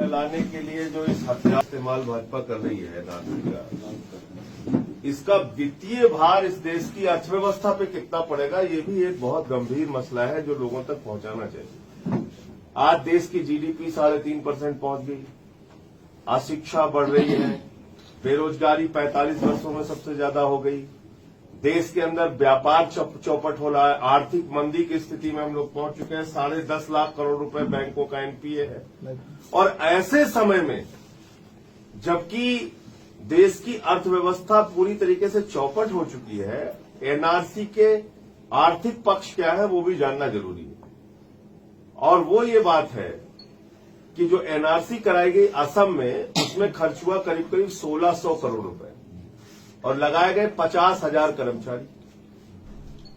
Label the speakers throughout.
Speaker 1: चलाने के लिए जो इस हथियार इस्तेमाल भाजपा कर रही है एनआरसी का, इसका वित्तीय भार इस देश की अर्थव्यवस्था पे कितना पड़ेगा, ये भी एक बहुत गंभीर मसला है जो लोगों तक पहुंचाना चाहिए। आज देश की जीडीपी 3.5% पहुंच गई, अशिक्षा बढ़ रही है, बेरोजगारी 45 वर्षों में सबसे ज्यादा हो गई, देश के अंदर व्यापार चौपट हो रहा है, आर्थिक मंदी की स्थिति में हम लोग पहुंच चुके हैं, 10.5 लाख करोड़ रुपए बैंकों का एनपीए है। और ऐसे समय में जबकि देश की अर्थव्यवस्था पूरी तरीके से चौपट हो चुकी है, एनआरसी के आर्थिक पक्ष क्या है वो भी जानना जरूरी है। और वो ये बात है कि जो एनआरसी कराई गई असम में, उसमें खर्च हुआ करीब करीब 1600 करोड़ रुपए और लगाए गए 50,000 कर्मचारी।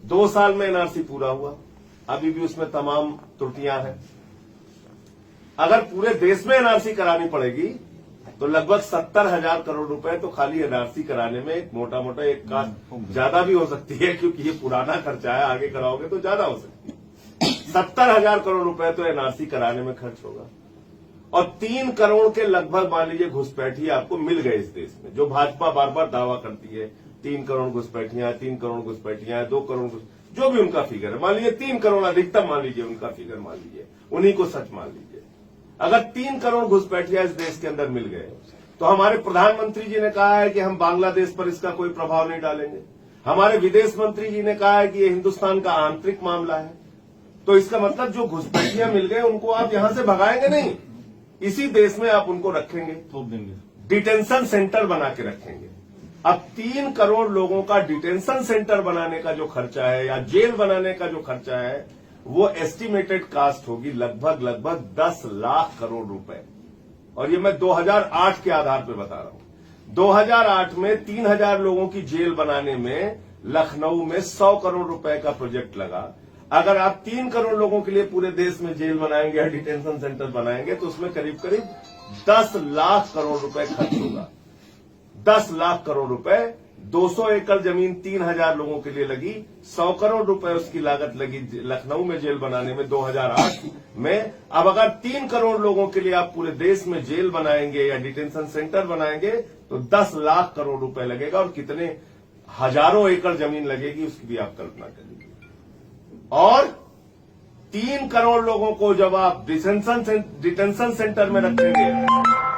Speaker 1: 2 साल में एनआरसी पूरा हुआ, अभी भी उसमें तमाम त्रुटियां हैं। अगर पूरे देश में एनआरसी करानी पड़ेगी तो लगभग 70,000 करोड़ रुपए तो खाली एनआरसी कराने में एक मोटा मोटा एक का ज्यादा भी हो सकती है, क्योंकि ये पुराना खर्चा है, आगे कराओगे तो ज्यादा हो सकती है। 70,000 करोड़ रुपए तो एनआरसी कराने में खर्च होगा। और 3 करोड़ के लगभग मान लीजिए घुसपैठिए आपको मिल गए इस देश में, जो भाजपा बार बार दावा करती है 3 करोड़ घुसपैठियां, 3 करोड़ घुसपैठियां, 2 करोड़ जो भी उनका फिगर है, मान लीजिए 3 करोड़ अधिकतम मान लीजिए उनका फिगर, मान लीजिए उन्हीं को सच मान लीजिए। अगर 3 करोड़ घुसपैठियां इस देश के अंदर मिल गए तो हमारे प्रधानमंत्री जी ने कहा है कि हम बांग्लादेश पर इसका कोई प्रभाव नहीं डालेंगे, हमारे विदेश मंत्री जी ने कहा है कि ये हिंदुस्तान का आंतरिक मामला है। तो इसका मतलब जो घुसपैठियां मिल गए उनको आप यहां से भगाएंगे नहीं, इसी देश में आप उनको रखेंगे, डिटेंशन सेंटर बना के रखेंगे। अब 3 करोड़ लोगों का डिटेंशन सेंटर बनाने का जो खर्चा है या जेल बनाने का जो खर्चा है, वो एस्टिमेटेड कास्ट होगी लगभग 10 लाख करोड़ रुपए। और ये मैं 2008 के आधार पर बता रहा हूं। 2008 में 3000 लोगों की जेल बनाने में लखनऊ में 100 करोड़ रुपए का प्रोजेक्ट लगा। अगर आप 3 करोड़ लोगों के लिए पूरे देश में जेल बनाएंगे या डिटेंशन सेंटर बनाएंगे तो उसमें करीब करीब 10 लाख करोड़ रुपए खर्च होगा। 10 लाख करोड़ रुपए, 200 एकड़ जमीन 3000 लोगों के लिए लगी, 100 करोड़ रुपए उसकी लागत लगी लखनऊ में जेल बनाने में 2008 में। अब अगर 3 करोड़ लोगों के लिए आप पूरे देश में जेल बनाएंगे या डिटेंशन सेंटर बनाएंगे तो 10 लाख करोड़ रुपए लगेगा, और कितने हजारों एकड़ जमीन लगेगी उसकी भी आप कल्पना करिए। और 3 करोड़ लोगों को जब आप डिटेंशन सेंटर में रखेंगे,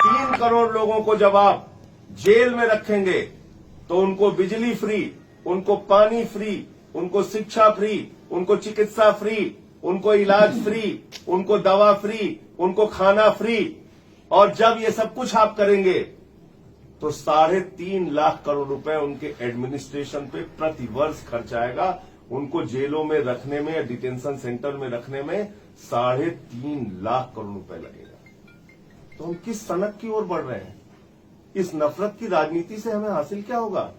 Speaker 1: 3 करोड़ लोगों को जब आप जेल में रखेंगे तो उनको बिजली फ्री, उनको पानी फ्री, उनको शिक्षा फ्री, उनको चिकित्सा फ्री, उनको इलाज फ्री, उनको दवा फ्री, उनको खाना फ्री। और जब ये सब कुछ आप करेंगे तो 3.5 लाख करोड़ रुपए उनके एडमिनिस्ट्रेशन पे प्रति वर्ष खर्च आएगा। उनको जेलों में रखने में या डिटेंशन सेंटर में रखने में 3.5 लाख करोड़ रुपए लगेगा। तो हम किस सनक की ओर बढ़ रहे हैं? इस नफरत की राजनीति से हमें हासिल क्या होगा?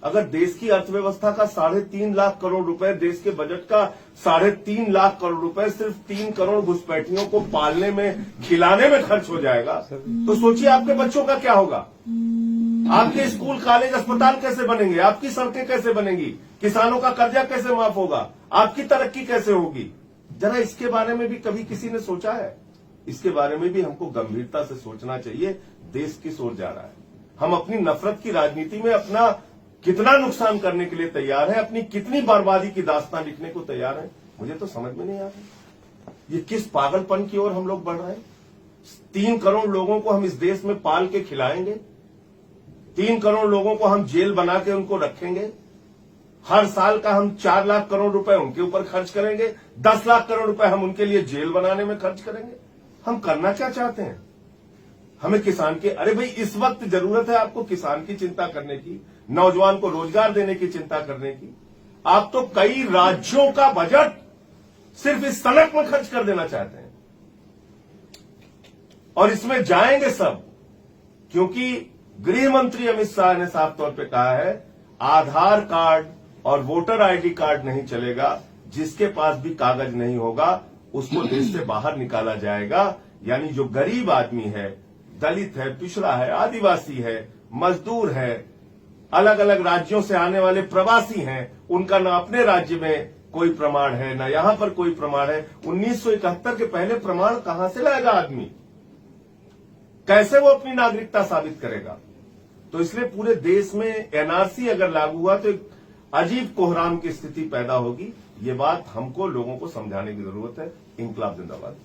Speaker 1: अगर देश की अर्थव्यवस्था का 3.5 लाख करोड़ रुपए, देश के बजट का 3.5 लाख करोड़ रुपए सिर्फ 3 करोड़ घुसपैठियों को पालने में, खिलाने में खर्च हो जाएगा, तो सोचिए आपके बच्चों का क्या होगा? आपके स्कूल, कॉलेज, अस्पताल कैसे बनेंगे? आपकी सड़कें कैसे बनेंगी? किसानों का कर्जा कैसे माफ होगा? आपकी तरक्की कैसे होगी? जरा इसके बारे में भी कभी किसी ने सोचा है? इसके बारे में भी हमको गंभीरता से सोचना चाहिए। देश किस ओर जा रहा है? हम अपनी नफरत की राजनीति में अपना कितना नुकसान करने के लिए तैयार है, अपनी कितनी बर्बादी की दास्तान लिखने को तैयार है? मुझे तो समझ में नहीं आ रहा ये किस पागलपन की ओर हम लोग बढ़ रहे हैं। 3 करोड़ लोगों को हम इस देश में पाल के खिलाएंगे, 3 करोड़ लोगों को हम जेल बना के उनको रखेंगे, हर साल का हम 4 लाख करोड़ रुपए उनके ऊपर खर्च करेंगे, 10 लाख करोड़ रुपए हम उनके लिए जेल बनाने में खर्च करेंगे। हम करना क्या चाहते हैं? हमें किसान के, अरे भाई इस वक्त जरूरत है आपको किसान की चिंता करने की, नौजवान को रोजगार देने की चिंता करने की। आप तो कई राज्यों का बजट सिर्फ इस सनक में खर्च कर देना चाहते हैं, और इसमें जाएंगे सब, क्योंकि गृह मंत्री अमित शाह ने साफ तौर पे कहा है आधार कार्ड और वोटर आईडी कार्ड नहीं चलेगा, जिसके पास भी कागज नहीं होगा उसको देश से बाहर निकाला जाएगा। यानी जो गरीब आदमी है, दलित है, पिछड़ा है, आदिवासी है, मजदूर है, अलग अलग राज्यों से आने वाले प्रवासी हैं, उनका ना अपने राज्य में कोई प्रमाण है, ना यहां पर कोई प्रमाण है। 1971 के पहले प्रमाण कहां से लाएगा आदमी? कैसे वो अपनी नागरिकता साबित करेगा? तो इसलिए पूरे देश में एनआरसी अगर लागू हुआ तो एक अजीब कोहराम की स्थिति पैदा होगी। ये बात हमको लोगों को समझाने की जरूरत है। इंकलाब जिंदाबाद।